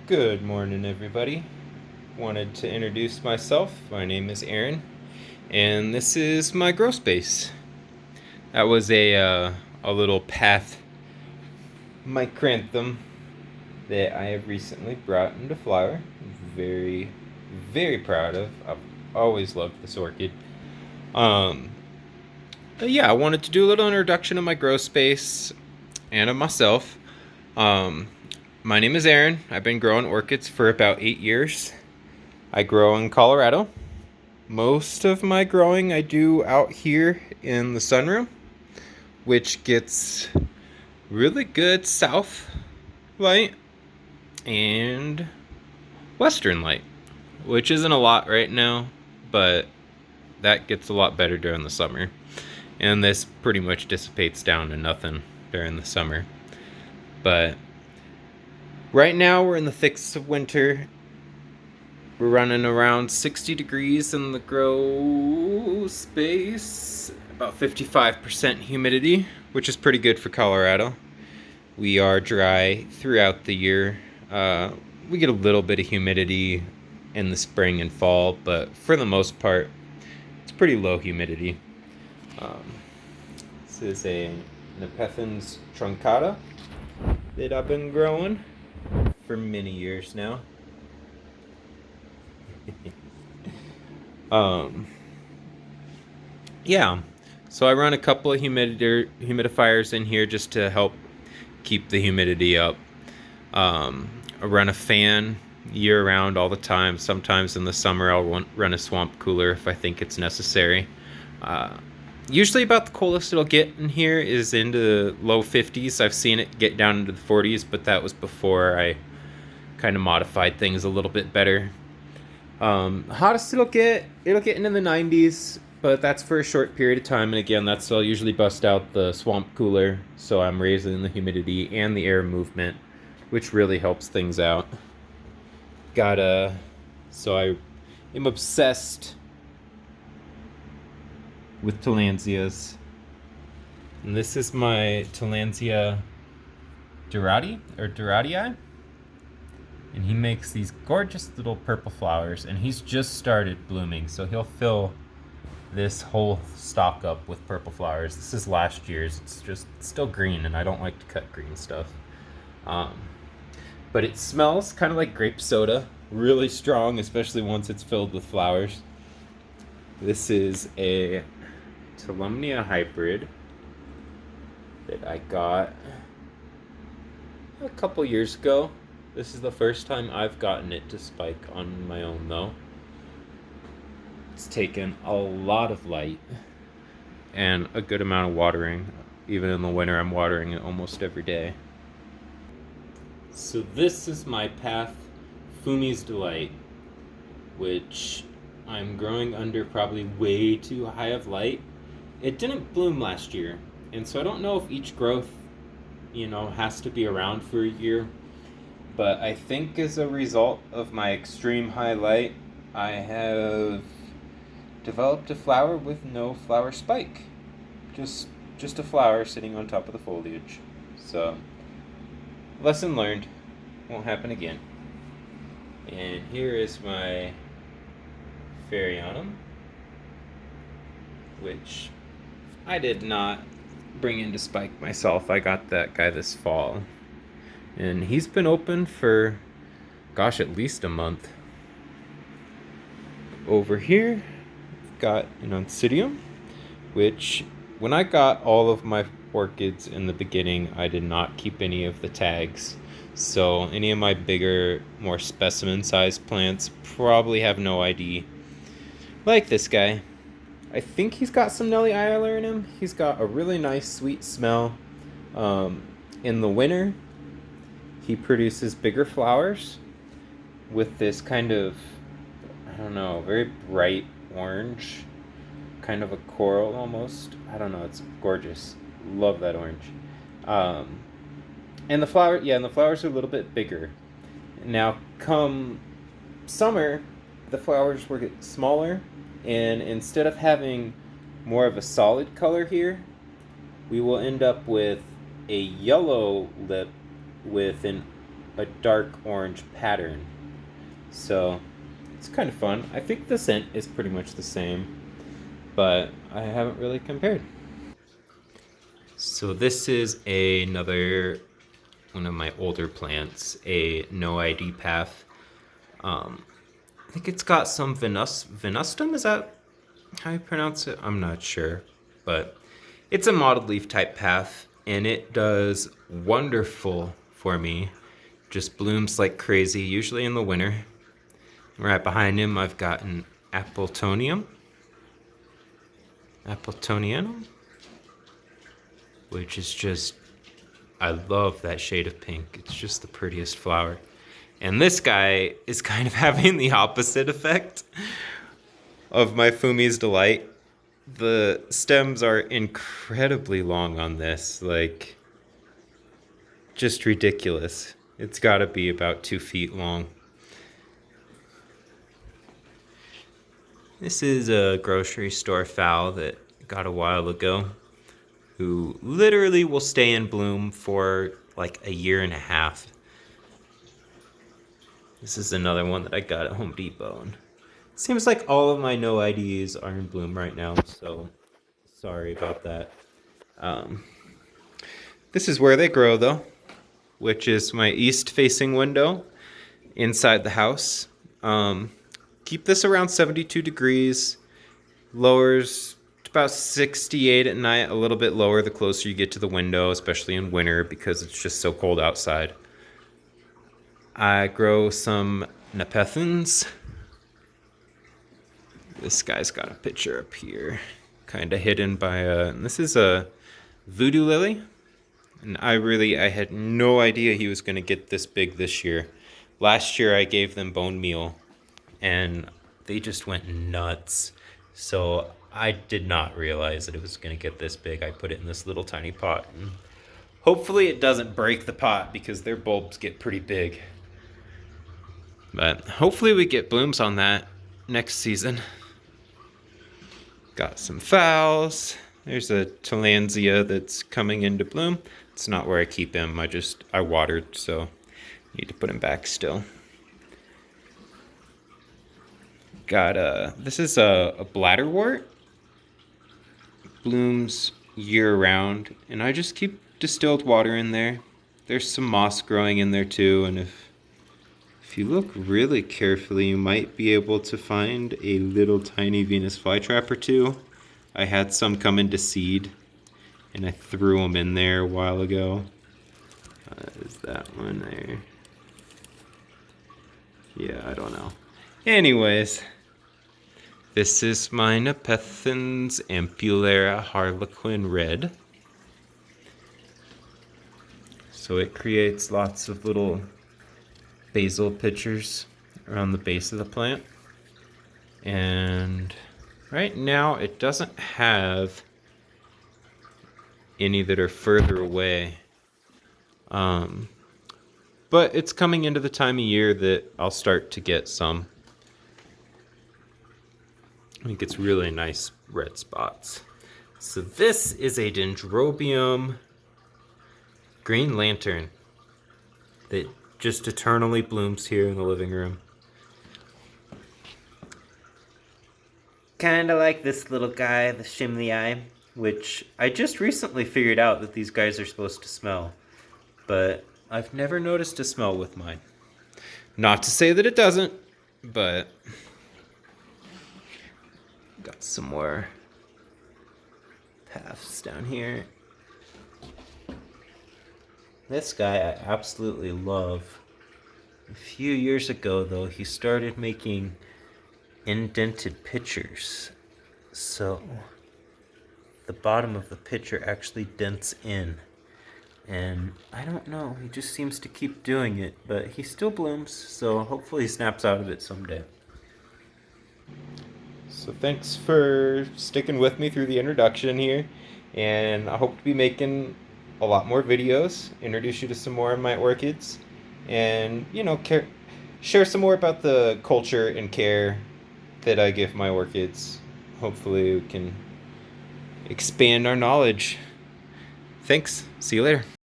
Good morning, everybody. Wanted to introduce myself. My name is Aaron, and this is my grow space. That was a little path micranthum that I have recently brought into flower. Very, very proud of. I've always loved this orchid. Um, but yeah, I wanted to do a little introduction of my grow space and of myself. Um, my name is Aaron. I've been growing orchids for about 8 years. I grow in Colorado. Most of my growing I do out here in the sunroom, which gets really good south light and western light, which isn't a lot right now, but that gets a lot better during the summer. And this pretty much dissipates down to nothing during the summer. But right now we're in the thickest of winter. We're running around 60 degrees in the grow space, about 55% humidity, which is pretty good for Colorado. We are dry throughout the year. We get a little bit of humidity in the spring and fall, but for the most part, it's pretty low humidity. This is a Nepenthes truncata that I've been growing for many years now. Yeah, so I run a couple of humidifiers in here just to help keep the humidity up. I run a fan year round all the time. Sometimes in the summer I'll run a swamp cooler if I think it's necessary. Usually about the coldest it'll get in here is into the low 50s. I've seen it get down into the 40s, but that was before I kind of modified things a little bit better. Hottest it'll get into the 90s, but that's for a short period of time. And again, I'll usually bust out the swamp cooler, so I'm raising the humidity and the air movement, which really helps things out. So I am obsessed with Tillandsias. And this is my Tillandsia Duratii. And he makes these gorgeous little purple flowers, and he's just started blooming, so he'll fill this whole stalk up with purple flowers. This is last year's. It's still green, and I don't like to cut green stuff. But it smells kind of like grape soda, really strong, especially once it's filled with flowers. This is a Tillandsia hybrid that I got a couple years ago. This is the first time I've gotten it to spike on my own, though. It's taken a lot of light and a good amount of watering. Even in the winter, I'm watering it almost every day. So this is my Path Fumi's Delight, which I'm growing under probably way too high of light. It didn't bloom last year, and so I don't know if each growth, has to be around for a year. But I think as a result of my extreme high light, I have developed a flower with no flower spike. Just a flower sitting on top of the foliage. So, lesson learned. Won't happen again. And here is my Fairyonum, which I did not bring into spike myself. I got that guy this fall. And he's been open for, at least a month. Over here, I've got an Oncidium, which when I got all of my orchids in the beginning, I did not keep any of the tags. So any of my bigger, more specimen-sized plants probably have no ID. Like this guy. I think he's got some Nelly Eiler in him. He's got a really nice, sweet smell. In the winter, he produces bigger flowers with this kind of, very bright orange, kind of a coral almost. I don't know, it's gorgeous. Love that orange. And the flowers are a little bit bigger. Now, come summer, the flowers will get smaller, and instead of having more of a solid color here, we will end up with a yellow lip with a dark orange pattern. So it's kind of fun. I think the scent is pretty much the same, but I haven't really compared. So this is another one of my older plants, a no ID path. I think it's got some venustum. Is that how you pronounce it? I'm not sure, but it's a mottled leaf type path, and it does wonderful for me. Just blooms like crazy, usually in the winter. Right behind him, I've got an Appletonianum, which is just, I love that shade of pink. It's just the prettiest flower. And this guy is kind of having the opposite effect of my Fumi's Delight. The stems are incredibly long on this, like, just ridiculous. It's gotta be about 2 feet long. This is a grocery store fowl that got a while ago, who literally will stay in bloom for like a year and a half. This is another one that I got at Home Depot. And it seems like all of my no IDs are in bloom right now, so sorry about that. This is where they grow though, which is my east facing window inside the house. Keep this around 72 degrees, lowers to about 68 at night, a little bit lower the closer you get to the window, especially in winter because it's just so cold outside. I grow some nepenthes. This guy's got a picture up here, kind of hidden by this is a Voodoo lily. And I had no idea he was going to get this big this year. Last year I gave them bone meal and they just went nuts. So I did not realize that it was going to get this big. I put it in this little tiny pot. And hopefully it doesn't break the pot because their bulbs get pretty big. But hopefully we get blooms on that next season. Got some phals. There's a Tillandsia that's coming into bloom. It's not where I keep him. I watered, so need to put him back still. Got this is a bladderwort. Blooms year round, and I just keep distilled water in there. There's some moss growing in there too, and if you look really carefully, you might be able to find a little tiny Venus flytrap or two. I had some come into seed, and I threw them in there a while ago. Is that one there? Yeah, I don't know. Anyways, this is my Nepenthes Ampullera Harlequin Red. So it creates lots of little basal pitchers around the base of the plant. And right now it doesn't have any that are further away. But it's coming into the time of year that I'll start to get some. I think it's really nice red spots. So this is a Dendrobium green lantern that just eternally blooms here in the living room. Kinda like this little guy, the shimley eye, which I just recently figured out that these guys are supposed to smell, but I've never noticed a smell with mine. Not to say that it doesn't, but got some more paths down here. This guy I absolutely love. A few years ago, though, he started making indented pitchers. So the bottom of the pitcher actually dents in. And I don't know, he just seems to keep doing it, but he still blooms, so hopefully he snaps out of it someday. So thanks for sticking with me through the introduction here, and I hope to be making a lot more videos, introduce you to some more of my orchids, and share some more about the culture and care that I give my orchids. Hopefully we can expand our knowledge. Thanks. See you later.